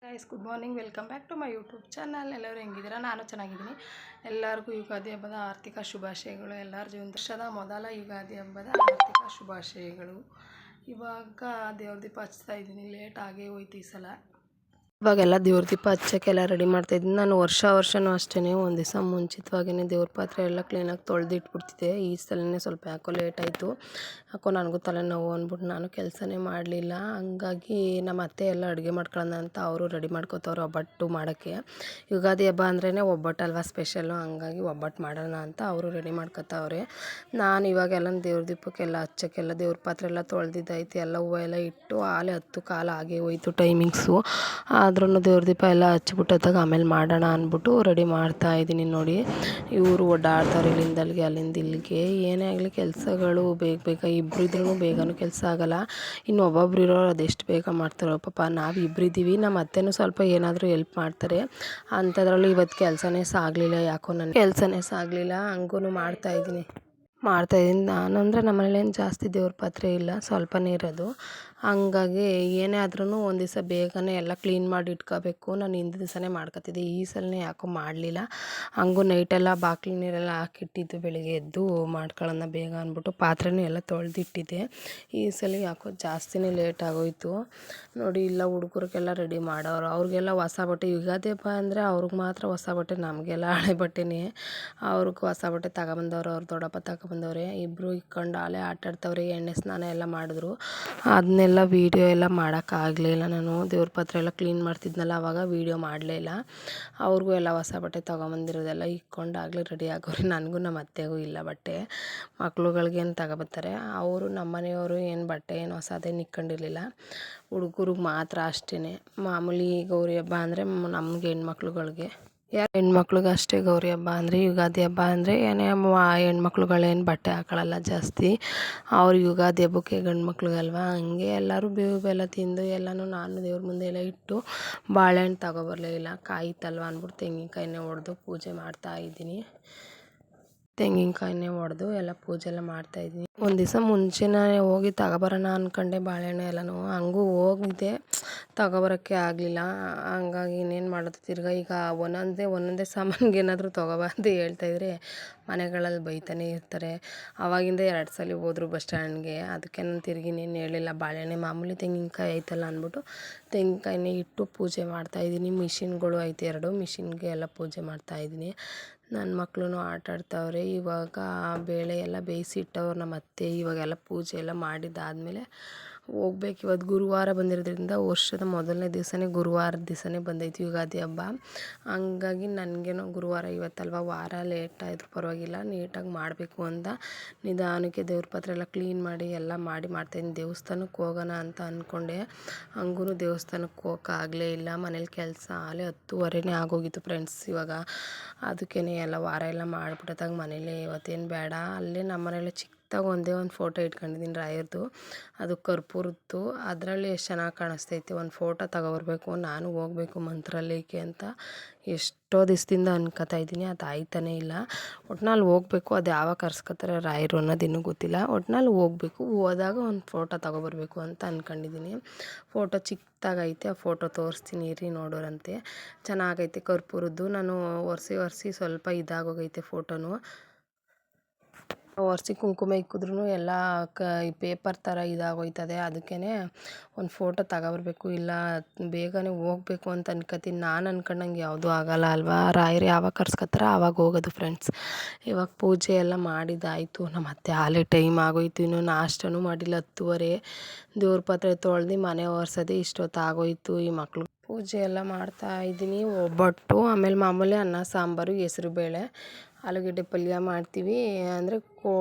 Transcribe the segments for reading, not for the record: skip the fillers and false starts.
Guys good morning, welcome back to my YouTube channel. ಎಲ್ಲರೂ ಹೆಂಗಿದ್ದೀರಾ? ನಾನು ಚೆನ್ನಾಗಿದ್ದೀನಿ. ಎಲ್ಲರಿಗೂ ಯುಗಾದಿ ಹಬ್ಬದ ಆರ್ಥಿಕ ಶುಭಾಶಯಗಳು. ಎಲ್ಲರ ಜೀವನ ವರ್ಷದ ಮೊದಲ ಯುಗಾದಿ ಹಬ್ಬದ ಆರ್ಥಿಕ ಶುಭಾಶಯಗಳು. ಇವಾಗ ದೇವ್ರ ದೀಪ ಹಚ್ತಾ ಇದ್ದೀನಿ. ಲೇಟ್ ಆಗೇ ಹೋಯ್ತು ಈ ಸಲ. ಇವಾಗೆಲ್ಲ ದೇವ್ರ ದೀಪ ಹಚ್ಚೋಕ್ಕೆಲ್ಲ ರೆಡಿ ಮಾಡ್ತಾಯಿದ್ದೀನಿ. ನಾನು ವರ್ಷವೂ ಅಷ್ಟೇ ಒಂದು ದಿವಸ ಮುಂಚಿತವಾಗಿಯೇ ದೇವ್ರ ಪಾತ್ರೆ ಎಲ್ಲ ಕ್ಲೀನಾಗಿ ತೊಳೆದಿಟ್ಬಿಡ್ತಿದ್ದೆ. ಈ ಸಲನೇ ಸ್ವಲ್ಪ ಯಾಕೋ ಲೇಟ್ ಆಯಿತು. ಯಾಕೋ ನನಗೂ ತಲೆನೋವು ಅಂದ್ಬಿಟ್ಟು ನಾನು ಕೆಲಸನೇ ಮಾಡಲಿಲ್ಲ. ಹಂಗಾಗಿ ನಮ್ಮ ಅತ್ತೆ ಎಲ್ಲ ಅಡುಗೆ ಮಾಡ್ಕೊಳ್ಳೋಣ ಅಂತ ಅವರು ರೆಡಿ ಮಾಡ್ಕೋತವ್ರು ಒಬ್ಬಟ್ಟು ಮಾಡೋಕ್ಕೆ. ಯುಗಾದಿ ಹಬ್ಬ ಅಂದ್ರೇ ಒಬ್ಬಟ್ಟಲ್ವ ಸ್ಪೆಷಲ್ಲು. ಹಂಗಾಗಿ ಒಬ್ಬಟ್ಟು ಮಾಡೋಣ ಅಂತ ಅವರು ರೆಡಿ ಮಾಡ್ಕೊತಾವ್ರೆ. ನಾನು ಇವಾಗೆಲ್ಲ ದೇವ್ರ ದೀಪಕ್ಕೆಲ್ಲ ಹಚ್ಚೋಕ್ಕೆಲ್ಲ ದೇವ್ರ ಪಾತ್ರೆ ಎಲ್ಲ ತೊಳೆದಿದ್ದೈತಿ. ಎಲ್ಲ ಹೂವು ಎಲ್ಲ ಇಟ್ಟು ಆಲೆ 10 ಕಾಲು ಆಗೇ ಹೋಯ್ತು ಟೈಮಿಂಗ್ಸು. ಆದ್ರೂ ದೇವ್ರ ದೀಪ ಎಲ್ಲ ಹಚ್ಬಿಟ್ಟತ್ತಾಗ ಆಮೇಲೆ ಮಾಡೋಣ ಅಂದ್ಬಿಟ್ಟು ರೆಡಿ ಮಾಡ್ತಾಯಿದ್ದೀನಿ. ನೋಡಿ, ಇವರು ಓಡಾಡ್ತಾರೆ ಇಲ್ಲಿಂದ ಅಲ್ಲಿಗೆ ಅಲ್ಲಿಂದ ಇಲ್ಲಿಗೆ. ಏನೇ ಆಗಲಿ ಕೆಲಸಗಳು ಬೇಗ ಇಬ್ಬರು ಇದ್ರೂ ಬೇಗನೂ ಕೆಲಸ ಆಗೋಲ್ಲ. ಇನ್ನು ಒಬ್ಬೊಬ್ರು ಇರೋರು ಅದೆಷ್ಟು ಬೇಗ ಮಾಡ್ತಾರೋ ಪಾಪ. ನಾವು ಇಬ್ಬರಿದ್ದೀವಿ, ನಮ್ಮ ಅತ್ತೆನೂ ಸ್ವಲ್ಪ ಏನಾದರೂ ಹೆಲ್ಪ್ ಮಾಡ್ತಾರೆ. ಅಂಥದ್ರಲ್ಲಿ ಇವತ್ತು ಕೆಲಸನೇ ಸಾಗಲಿಲ್ಲ. ಯಾಕೋ ನನಗೆ ಕೆಲಸನೇ ಸಾಗಲಿಲ್ಲ. ಹಂಗೂ ಮಾಡ್ತಾಯಿದ್ದೀನಿ. ನಾನಂದರೆ ನಮ್ಮ ಮನೇಲೇನು ಜಾಸ್ತಿ ದೇವ್ರ ಪಾತ್ರೆ ಇಲ್ಲ, ಸ್ವಲ್ಪನೇ ಇರೋದು. ಹಂಗಾಗಿ ಏನೇ ಆದ್ರೂ ಒಂದು ದಿವಸ ಬೇಗನೆ ಎಲ್ಲ ಕ್ಲೀನ್ ಮಾಡಿ ಇಟ್ಕೋಬೇಕು. ನಾನು ಹಿಂದಿನ ದಿವಸನೇ ಮಾಡ್ಕೊತಿದ್ದೆ. ಈ ಸಲನೇ ಯಾಕೋ ಮಾಡಲಿಲ್ಲ. ಹಂಗೂ ನೈಟೆಲ್ಲ ಬಾಗಿಲು ನೀರೆಲ್ಲ ಹಾಕಿಟ್ಟಿದ್ದು, ಬೆಳಿಗ್ಗೆ ಎದ್ದು ಮಾಡ್ಕೊಳ್ಳೋಣ ಬೇಗ ಅಂದ್ಬಿಟ್ಟು ಪಾತ್ರೆನೂ ಎಲ್ಲ ತೊಳೆದಿಟ್ಟಿದ್ದೆ. ಈ ಸಲ ಯಾಕೋ ಜಾಸ್ತಿನೇ ಲೇಟ್ ಆಗೋಯಿತು. ನೋಡಿ, ಇಲ್ಲ ಹುಡುಗರಿಗೆಲ್ಲ ರೆಡಿ ಮಾಡೋರು. ಅವ್ರಿಗೆಲ್ಲ ಹೊಸ ಬಟ್ಟೆ. ಯುಗಾದಿ ಹಬ್ಬ ಅಂದರೆ ಅವ್ರಿಗೆ ಮಾತ್ರ ಹೊಸ ಬಟ್ಟೆ, ನಮಗೆಲ್ಲ ಹಳೆ ಬಟ್ಟೆನೇ. ಅವ್ರಿಗೆ ಹೊಸ ಬಟ್ಟೆ ತಗೊಬಂದವ್ರು. ಅವ್ರು ದೊಡ್ಡಪ್ಪ ತಗೊಬಂದವ್ರೆ. ಇಬ್ಬರು ಇಕ್ಕೊಂಡು ಆಲೆ ಆಟಾಡ್ತವ್ರೆ. ಎಣ್ಣೆ ಸ್ನಾನ ಎಲ್ಲ ಮಾಡಿದ್ರು. ಅದನ್ನೆಲ್ಲ ವೀಡಿಯೋ ಎಲ್ಲ ಮಾಡೋಕ್ಕಾಗಲಿಲ್ಲ. ನಾನು ದೇವ್ರ ಪಾತ್ರೆ ಎಲ್ಲ ಕ್ಲೀನ್ ಮಾಡ್ತಿದ್ನಲ್ಲ, ಆವಾಗ ವೀಡಿಯೋ ಮಾಡಲೇ ಇಲ್ಲ. ಅವ್ರಿಗೂ ಎಲ್ಲ ಹೊಸ ಬಟ್ಟೆ ತೊಗೊಂಬಂದಿರೋದೆಲ್ಲ ಇಕ್ಕೊಂಡಾಗಲೇ ರೆಡಿ ಆಗೋರು. ನನಗೂ ನಮ್ಮ ಅತ್ತೆಗೂ ಇಲ್ಲ ಬಟ್ಟೆ. ಮಕ್ಳುಗಳ್ಗೇನು ತಗೊಬರ್ತಾರೆ ಅವರು. ನಮ್ಮ ಮನೆಯವರು ಏನು ಬಟ್ಟೆ ಏನು ಹೊಸದೇನು ಇಕ್ಕೊಂಡಿರಲಿಲ್ಲ. ಹುಡುಗರಿಗೆ ಮಾತ್ರ ಅಷ್ಟೇ. ಮಾಮೂಲಿ ಗೌರಿ ಹಬ್ಬ ಅಂದರೆ ನಮಗೆ ಹೆಣ್ಮಕ್ಳುಗಳ್ಗೆ ಹೆಣ್ಮಕ್ಳಿಗೆ ಅಷ್ಟೇ. ಗೌರಿ ಹಬ್ಬ ಅಂದರೆ, ಯುಗಾದಿ ಹಬ್ಬ ಅಂದರೆ ಏನೇ ಹೆಣ್ಮಕ್ಳುಗಳೇನು ಬಟ್ಟೆ ಹಾಕೊಳ್ಳಲ್ಲ ಜಾಸ್ತಿ. ಅವ್ರು ಯುಗಾದಿ ಹಬ್ಬಕ್ಕೆ ಗಂಡು ಮಕ್ಳಿಗಲ್ವ. ಹಂಗೆ ಎಲ್ಲರೂ ಬೇವು ಬೆಲ್ಲ ತಿಂದು ಎಲ್ಲನೂ ನಾನು ದೇವ್ರ ಮುಂದೆ ಎಲ್ಲ ಇಟ್ಟು ಬಾಳೆಹಣ್ಣು ತಗೊಬರಲೇ ಇಲ್ಲ. ಕಾಯಿತಲ್ವ ಅಂದ್ಬಿಟ್ಟು ತೆಂಗಿನಕಾಯಿನೇ ಒಡೆದು ಪೂಜೆ ಮಾಡ್ತಾಯಿದ್ದೀನಿ. ತೆಂಗಿನಕಾಯಿನೇ ಒಡೆದು ಎಲ್ಲ ಪೂಜೆ ಎಲ್ಲ ಮಾಡ್ತಾಯಿದ್ದೀನಿ. ಒಂದು ದಿವಸ ಮುಂಚೆನೇ ಹೋಗಿ ತಗೊಬರೋಣ ಅಂದ್ಕೊಂಡೆ ಬಾಳೆಹಣ್ಣು ಎಲ್ಲನೂ. ಹಂಗೂ ಹೋಗಿದ್ದೆ, ತಗೊಬರೋಕ್ಕೆ ಆಗಲಿಲ್ಲ. ಹಂಗಾಗಿ ಇನ್ನೇನು ಮಾಡೋದು. ತಿರ್ಗಾ ಈಗ ಒಂದೊಂದೇ ಸಾಮಾನಿಗೆ ಏನಾದರೂ ತಗೊಬಾ ಅಂತ ಹೇಳ್ತಾಯಿದ್ರೆ ಮನೆಗಳಲ್ಲಿ ಬೈತಾನೆ ಇರ್ತಾರೆ. ಆವಾಗಿಂದ 2 ಸಲ ಹೋದ್ರು ಬಸ್ ಸ್ಟ್ಯಾಂಡ್ಗೆ. ಅದಕ್ಕೆ ನಾನು ತಿರುಗಿ ಇನ್ನೇನು ಹೇಳಿಲ್ಲ. ಬಾಳೆಹಣ್ಣೆ ಮಾಮೂಲಿ ತೆಂಗಿನಕಾಯಿ ಐತಲ್ಲ ಅಂದ್ಬಿಟ್ಟು ತೆಂಗಿನಕಾಯಿನೇ ಇಟ್ಟು ಪೂಜೆ ಮಾಡ್ತಾಯಿದ್ದೀನಿ. ಮಿಷಿನ್ಗಳು ಐತೆ 2, ಮಿಷಿನ್ಗೆ ಎಲ್ಲ ಪೂಜೆ ಮಾಡ್ತಾಯಿದ್ದೀನಿ. ನನ್ನ ಮಕ್ಕಳು ಆಟಾಡ್ತಾವ್ರೆ. ಇವಾಗ ಬೇಳೆ ಎಲ್ಲ ಬೇಯಿಸಿಟ್ಟವ್ರು ನಮ್ಮ ಅತ್ತೆ. ಇವಾಗೆಲ್ಲ ಪೂಜೆ ಎಲ್ಲ ಮಾಡಿದ್ದಾದಮೇಲೆ ಹೋಗ್ಬೇಕು. ಇವತ್ತು ಗುರುವಾರ ಬಂದಿರೋದ್ರಿಂದ ವರ್ಷದ ಮೊದಲನೇ ದಿವಸನೇ ಗುರುವಾರದ ದಿವಸನೇ ಬಂದೈತಿ ಯುಗಾದಿ ಹಬ್ಬ. ಹಂಗಾಗಿ ನನಗೇನೋ ಗುರುವಾರ ಇವತ್ತಲ್ವ, ವಾರ ಲೇಟ್ ಆದರೂ ಪರವಾಗಿಲ್ಲ, ನೀಟಾಗಿ ಮಾಡಬೇಕು ಅಂತ ನಿಧಾನಕ್ಕೆ ದೇವ್ರ ಪಾತ್ರೆ ಎಲ್ಲ ಕ್ಲೀನ್ ಮಾಡಿ ಎಲ್ಲ ಮಾಡ್ತಾಯಿದ್ದೀನಿ. ದೇವಸ್ಥಾನಕ್ಕೆ ಹೋಗೋಣ ಅಂತ ಅಂದ್ಕೊಂಡೆ. ಹಂಗೂ ದೇವಸ್ಥಾನಕ್ಕೆ ಹೋಗೋಕ್ಕಾಗಲೇ ಇಲ್ಲ. ಮನೇಲಿ ಕೆಲಸ ಆಲೆ 10:30ನೇ ಆಗೋಗಿತ್ತು ಫ್ರೆಂಡ್ಸ್. ಇವಾಗ ಅದಕ್ಕೇ ಎಲ್ಲ ವಾರ ಎಲ್ಲ ಮಾಡಿಬಿಟ್ಟತ್ತಾಗ ಮನೇಲಿ ಇವತ್ತೇನು ಬೇಡ. ಅಲ್ಲೇ ನಮ್ಮ ಮನೇಲಿ ಚಿಕ್ಕದಾಗಿ ಒಂದೇ ಒಂದು ಫೋಟೋ ಇಟ್ಕೊಂಡಿದ್ದೀನಿ ರಾಯರದು. ಅದು ಕರ್ಪೂರದ್ದು. ಅದರಲ್ಲಿ ಎಷ್ಟು ಚೆನ್ನಾಗಿ ಕಾಣಿಸ್ತೈತೆ. ಒಂದು ಫೋಟೋ ತಗೊಬರ್ಬೇಕು. ನಾನು ಹೋಗ್ಬೇಕು ಮಂತ್ರಾಲಯಕ್ಕೆ ಅಂತ ಎಷ್ಟೋ ದಿವಸದಿಂದ ಅನ್ಕೋತಾ ಇದ್ದೀನಿ. ಅದು ಆಯ್ತಾನೇ ಇಲ್ಲ. ಒಟ್ನಲ್ಲಿ ಹೋಗ್ಬೇಕು. ಅದು ಯಾವಾಗ ಕರ್ಸ್ಕೊತಾರೆ ರಾಯರು ಅನ್ನೋದು ಇನ್ನೂ ಗೊತ್ತಿಲ್ಲ. ಒಟ್ನಲ್ಲಿ ಹೋಗ್ಬೇಕು. ಹೋದಾಗ ಒಂದು ಫೋಟೋ ತಗೊಬರ್ಬೇಕು ಅಂತ ಅಂದ್ಕೊಂಡಿದ್ದೀನಿ. ಫೋಟೋ ಚಿಕ್ಕದಾಗೈತೆ. ಆ ಫೋಟೋ ತೋರಿಸ್ತೀನಿ ಇರಿ, ನೋಡೋರಂತೆ. ಚೆನ್ನಾಗೈತೆ ಕರ್ಪೂರದ್ದು. ನಾನು ಒರೆಸಿ ಸ್ವಲ್ಪ ಇದಾಗೋಗೈತೆ ಫೋಟೋನು. ಒರೆಸಿ ಕುಂಕುಮ ಇಕ್ಕಿದ್ರೂ ಎಲ್ಲ ಈ ಪೇಪರ್ ಥರ ಇದಾಗೋಯ್ತದೆ. ಅದಕ್ಕೇ ಒಂದು ಫೋಟೋ ತಗೊಬರ್ಬೇಕು. ಇಲ್ಲ ಬೇಗನೆ ಹೋಗ್ಬೇಕು ಅಂತ ಅನ್ಕೋತೀನಿ. ನಾನು ಅನ್ಕೊಂಡಂಗೆ ಯಾವುದೂ ಆಗೋಲ್ಲ ಅಲ್ವಾ. ರಾಯರು ಯಾವಾಗ ಕರ್ಸ್ಕೊತಾರೋ ಆವಾಗ ಹೋಗೋದು ಫ್ರೆಂಡ್ಸ್. ಇವಾಗ ಪೂಜೆ ಎಲ್ಲ ಮಾಡಿದ್ದಾಯಿತು. ನಮ್ಮ ಅತ್ತೆ ಆಲೆ ಟೈಮ್ ಆಗೋಯ್ತು. ಇನ್ನೂ ನಾಷ್ಟನೂ ಮಾಡಿಲ್ಲ. 10:30. ದೇವ್ರ ಪಾತ್ರೆ ತೊಳೆದು ಮನೆ ಒರೆಸೋದೇ ಇಷ್ಟೊತ್ತು ಆಗೋಯ್ತು. ಈ ಮಕ್ಳು ಪೂಜೆ ಎಲ್ಲ ಮಾಡ್ತಾಯಿದ್ದೀನಿ. ಒಬ್ಬಟ್ಟು, ಆಮೇಲೆ ಮಾಮೂಲಿ ಅನ್ನ ಸಾಂಬಾರು, ಹೆಸರುಬೇಳೆ, ಆಲೂಗಡ್ಡೆ ಪಲ್ಯ ಮಾಡ್ತೀವಿ. ಅಂದರೆ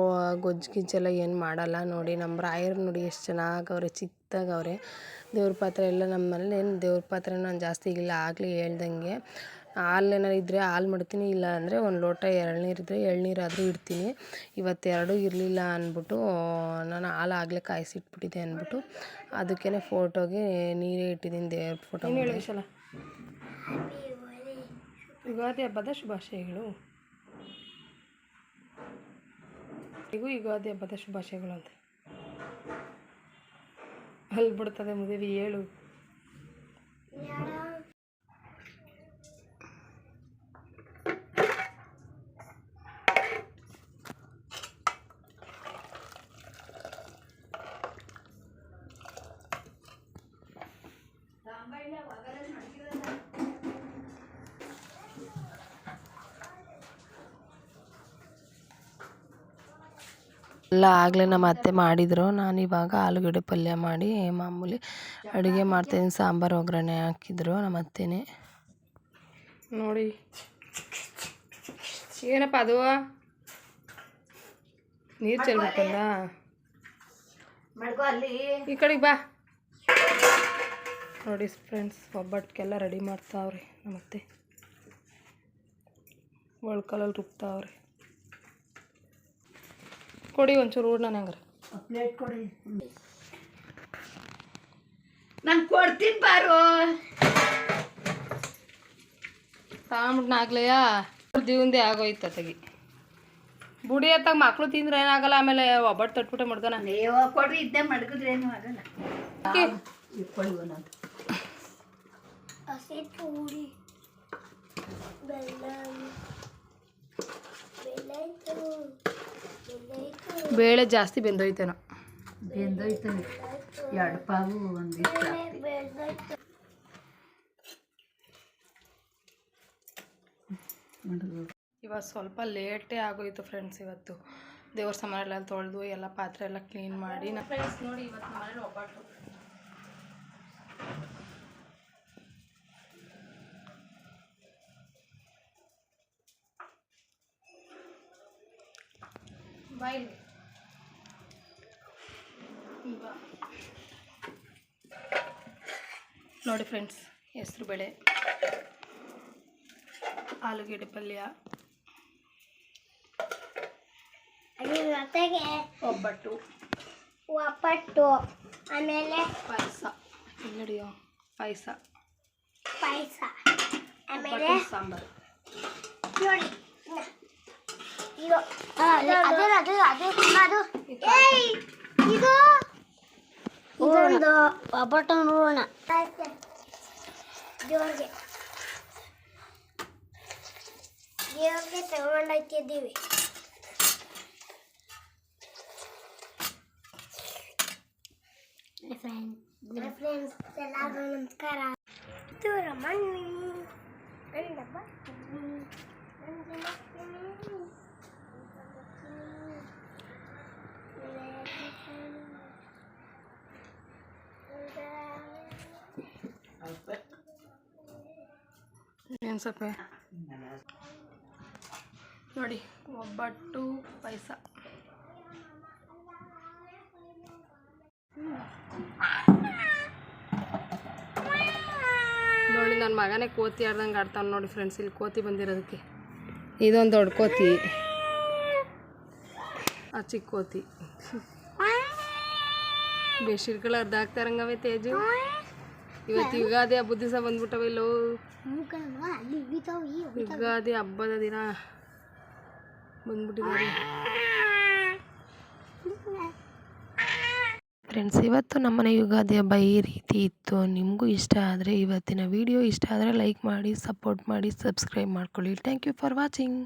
ಗೊಜ್ಜು ಗಿಜ್ಜೆಲ್ಲ ಏನು ಮಾಡಲ್ಲ. ನೋಡಿ ನಮ್ಮ ರಾಯರು ನೋಡಿ ಎಷ್ಟು ಚೆನ್ನಾಗವ್ರೆ, ಚಿಕ್ಕದಾಗವ್ರೆ. ದೇವ್ರ ಪಾತ್ರೆ ಎಲ್ಲ ನಮ್ಮ ಮನೇಲಿ ಏನು ದೇವ್ರ ಪಾತ್ರೆ ನಾನು ಜಾಸ್ತಿ ಇಲ್ಲ. ಆಗಲೇ ಹೇಳ್ದಂಗೆ ಹಾಲು ಏನಾರು ಇದ್ದರೆ ಹಾಲು ಮಾಡ್ತೀನಿ. ಇಲ್ಲ ಅಂದರೆ ಒಂದು ಲೋಟ ಎಳ್ನೀರಿದ್ದರೆ ಎಳ್ನೀರಾದರೂ ಇಡ್ತೀನಿ. ಇವತ್ತು 2 ಇರಲಿಲ್ಲ ಅಂದ್ಬಿಟ್ಟು ನಾನು ಹಾಲು ಆಗಲೇ ಕಾಯಿಸಿಟ್ಬಿಟ್ಟಿದ್ದೆ ಅಂದ್ಬಿಟ್ಟು ಅದಕ್ಕೇ ಫೋಟೋಗೆ ನೀರೇ ಇಟ್ಟಿದ್ದೀನಿ ದೇವ್ರ ಫೋಟೋ. ಯುಗಾದಿ ಹಬ್ಬದ ಶುಭಾಶಯಗಳು. ಯುಗಾದಿ ಹಬ್ಬದ ಶುಭಾಶಯಗಳು ಅಂತ ಅಲ್ಲಿ ಬಿಡ್ತದೆ ಮುದೇವಿ ಹೇಳು. ಎಲ್ಲ ಆಗಲೇ ನಮ್ಮ ಅತ್ತೆ ಮಾಡಿದರು. ನಾನು ಇವಾಗ ಆಲೂಗಡ್ಡೆ ಪಲ್ಯ ಮಾಡಿ ಮಾಮೂಲಿ ಅಡುಗೆ ಮಾಡ್ತಾಯಿದ್ದೀನಿ. ಸಾಂಬಾರು ಒಗ್ಗರಣೆ ಹಾಕಿದ್ರು ನಮ್ಮ ಅತ್ತೆನೇ. ನೋಡಿ ಏನಪ್ಪ ಅದು ನೀರು ಚೆಲ್ಬೇಕಲ್ಲ, ಈ ಕಡೆಗೆ ಬಾ. ನೋಡಿ ಫ್ರೆಂಡ್ಸ್, ಒಬ್ಬಟ್ಟಿಗೆಲ್ಲ ರೆಡಿ ಮಾಡ್ತಾವ್ರಿ ನಮ್ಮತ್ತೆ. ಒಳ್ಕಲಲ್ಲಿ ರುಬ್ತಾವ್ರಿ. ಕೊಡಿ ಒಂಚೂರು ಊಟ. ನಾನು ಹಂಗಾರೆ ಪ್ಲೇಟ್ ಕೊಡಿ, ನಾನು ಕೊಡ್ತೀನಿ ಬಾರು. ತಾಂಬಿಟ್ನಾಗ್ಲೆಯಾ ಜೀವಂದೇ ಆಗೋಯ್ತು ತೆಗಿ ಬುಡಿ ಎತ್ತಾಗ ಮಕ್ಳು ತಿಂದ್ರೆ ಏನಾಗಲ್ಲ. ಆಮೇಲೆ ಒಬ್ಬಟ್ಟು ತಟ್ಬಿಟ್ಟೆ ಮಡ್ಗನ. ನೀವು ಕೊಡ್ರಿ, ಇದ್ದೇ ಮಡ್ಗಿದ್ರೆ ಏನು ಆಗಲ್ಲ. ಇಟ್ಕೊಳ್ಳಿ ಒಂದೊಂದು ಬೇಳೆ ಜಾಸ್ತಿ ಬೆಂದೋಯ್ತೇನೋ. ಬೆಂದೋಯ್ತಾನೆ. 2 ಪಾವು ಒಂದಿಷ್ಟು ಇವಾಗ ಸ್ವಲ್ಪ ಲೇಟೇ ಆಗೋಯ್ತು ಫ್ರೆಂಡ್ಸ್. ಇವತ್ತು ದೇವ್ರ ಸಾಮಾನೆಲ್ಲ ತೊಳೆದು ಎಲ್ಲ ಪಾತ್ರೆ ಎಲ್ಲ ಕ್ಲೀನ್ ಮಾಡಿ ಫ್ರೆಂಡ್ಸ್. ನೋಡಿ ಇವತ್ತು ನಮ್ಮ ಮನೇಲಿ ಒಬ್ಬಟ್ಟು. ಬಾಯ್ ನೋಡಿ ಫ್ರೆಂಡ್ಸ್, ಹೆಸರು ಬೇಳೆ, ಆಲೂಗೆಡ್ಡೆ ಪಲ್ಯ, ಒಬ್ಬಟ್ಟು, ಆಮೇಲೆ ಪಾಯಸ. ನೋಡಿಯೋ ಪಾಯಸ, ಆಮೇಲೆ ಸಾಂಬಾರು. ನೋಡಿ ಇದೊಂದು ಒಬ್ಬಟ್ಟು ನೋಡೋಣ. ದೇವ್ರಿಗೆ ತಗೊಂಡಾಕಿದ್ದೀವಿ. ಫ್ರೆಂಡ್ಸ್ ಎಲ್ಲರಿಗೂ ನಮಸ್ಕಾರ. ಇದು ರಮಣಿ ಏನು ಸ್ವಲ್ಪ ನೋಡಿ ಒಬ್ಬಟ್ಟು ಪಾಯಸ. ನೋಡಿ ನನ್ನ ಮಗನೇ ಕೋತಿ ಆಡ್ದಂಗೆ ಆಡ್ತಾನೆ ನೋಡಿ ಫ್ರೆಂಡ್ಸ್. ಇಲ್ಲಿ ಕೋತಿ ಬಂದಿರೋದಕ್ಕೆ ಇದೊಂದು ದೊಡ್ಡ ಕೋತಿ, ಆ ಚಿಕ್ಕ ಕೋತಿ. ಬೆಡ್ಶೀಟ್ಗಳು ಅರ್ಧ ಹಾಕ್ತಾರಂಗವೇ ತೇಜು. ಇವತ್ತು ಯುಗಾದಿ ಹಬ್ಬದ ದಿವಸ ಬಂದ್ಬಿಟ್ಟವಿಲ್ಲೋ. ಯುಗಾದಿ ಹಬ್ಬದ ದಿನ ಬಂದ್ಬಿಟ್ಟಿದ್ದಾರೆ ಫ್ರೆಂಡ್ಸ್. ಇವತ್ತು ನಮ್ಮನೆ ಯುಗಾದಿ ಹಬ್ಬ ಈ ರೀತಿ ಇತ್ತು. ನಿಮಗೂ ಇಷ್ಟ ಆದರೆ, ಇವತ್ತಿನ ವಿಡಿಯೋ ಇಷ್ಟ ಆದರೆ ಲೈಕ್ ಮಾಡಿ, ಸಪೋರ್ಟ್ ಮಾಡಿ, ಸಬ್ಸ್ಕ್ರೈಬ್ ಮಾಡ್ಕೊಳ್ಳಿ. Thank you for watching.